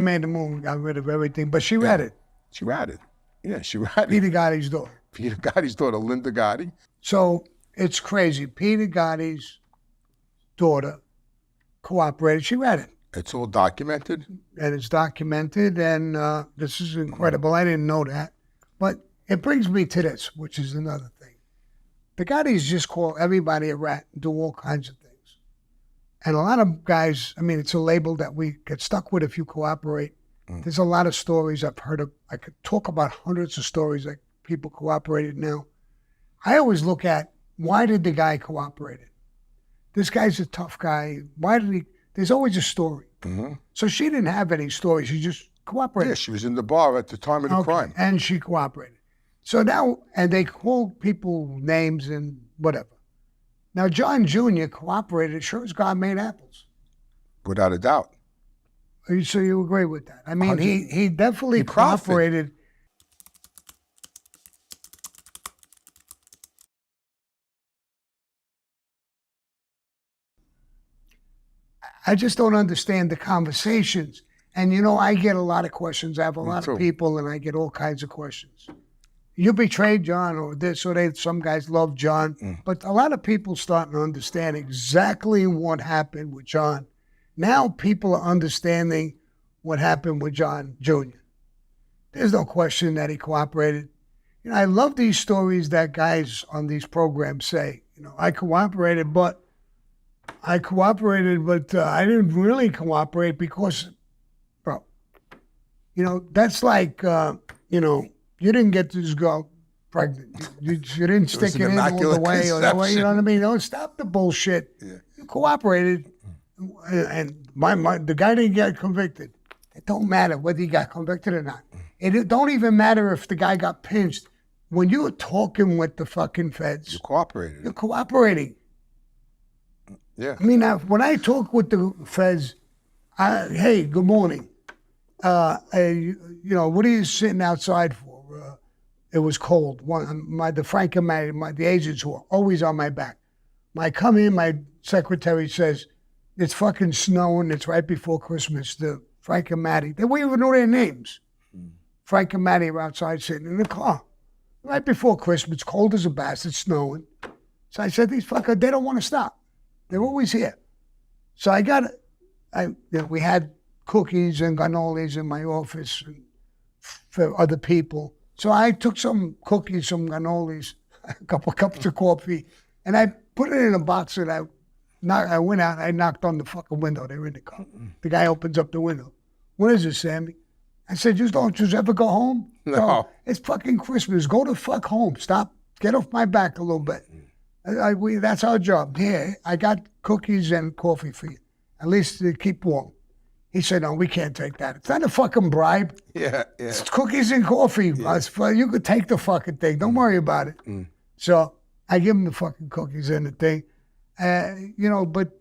Made the movie, got rid of everything, but she read it. She read it. Yeah, she read it. Peter Gotti's daughter. Peter Gotti's daughter, Linda Gotti. So it's crazy. Peter Gotti's daughter cooperated. She read it. It's all documented. And it's documented, and this is incredible. I didn't know that. But it brings me to this, which is another thing. The Gottis just call everybody a rat and do all kinds of things. And a lot of guys, I mean, it's a label that we get stuck with if you cooperate. There's a lot of stories I've heard of. I could talk about hundreds of stories that people cooperated now. I always look at, why did the guy cooperate? This guy's a tough guy. Why did he? There's always a story. So she didn't have any stories. She just cooperated. Yeah, she was in the bar at the time of the crime. And she cooperated. So now, and they call people names and whatever. Now, John Jr. cooperated, sure as God made apples. Without a doubt. So you agree with that? I mean, he definitely cooperated. I just don't understand the conversations. And, you know, I get a lot of questions. I have a lot of people, and I get all kinds of questions. You betrayed John, or this, or that. Some guys love John. But a lot of people starting to understand exactly what happened with John. Now people are understanding what happened with John Jr. There's no question that he cooperated. You know, I love these stories that guys on these programs say. You know, I cooperated, but I didn't really cooperate because, bro, you know, that's like, you know, you didn't get this girl pregnant. You didn't stick it in all the way, or the way, you know what I mean? Don't stop the bullshit. Yeah. You cooperated, and the guy didn't get convicted. It don't matter whether he got convicted or not. It don't even matter if the guy got pinched. When you're talking with the fucking feds, you cooperated. You're cooperating. Yeah. I mean, when I talk with the feds, hey, good morning. You know, what are you sitting outside for? It was cold. The Frank and Matty, the agents who are always on my back. When I come in, my secretary says, it's fucking snowing. It's right before Christmas. The Frank and Matty, they won't even know their names. Frank and Matty are outside sitting in the car. Right before Christmas, cold as a bastard, snowing. So I said, these fuckers, they don't want to stop. They're always here. So we had cookies and cannolis in my office for other people. So I took some cookies, some cannolis, a couple cups of coffee, and I put it in a box, and I went out, I knocked on the fucking window. They were in the car. The guy opens up the window. What is it, Sammy? I said, don't you ever go home? No. It's fucking Christmas. Go the fuck home. Stop. Get off my back a little bit. That's our job. Here, I got cookies and coffee for you. At least to keep warm. He said, no, we can't take that. It's not a fucking bribe. Yeah. It's cookies and coffee. Yeah. You could take the fucking thing. Don't worry about it. So I give him the fucking cookies and the thing. You know, but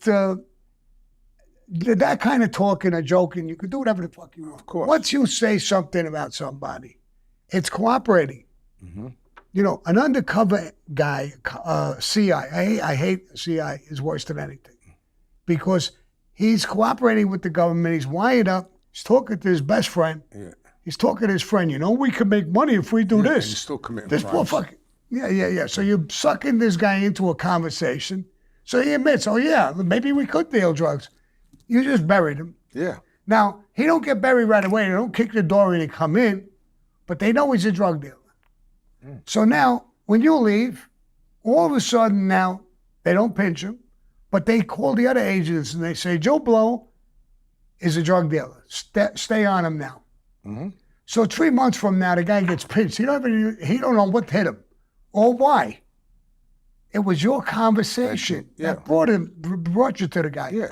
that kind of talking or joking, you could do whatever the fuck you want. Of course. Once you say something about somebody, it's cooperating. You know, an undercover guy, CI, I hate CI, is worse than anything. Because he's cooperating with the government, he's wired up, he's talking to his best friend. Yeah. He's talking to his friend, you know, we can make money if we do this. He's still committing this poor fucking, yeah. So you're sucking this guy into a conversation. So he admits, oh yeah, maybe we could deal drugs. You just buried him. Yeah. Now, he don't get buried right away. They don't kick the door in and come in, but they know he's a drug dealer. So now, when you leave, all of a sudden now, they don't pinch him, but they call the other agents and they say, Joe Blow is a drug dealer. Stay on him now. So 3 months from now, the guy gets pinched. He don't know what hit him or why. It was your conversation that brought you to the guy. Yeah.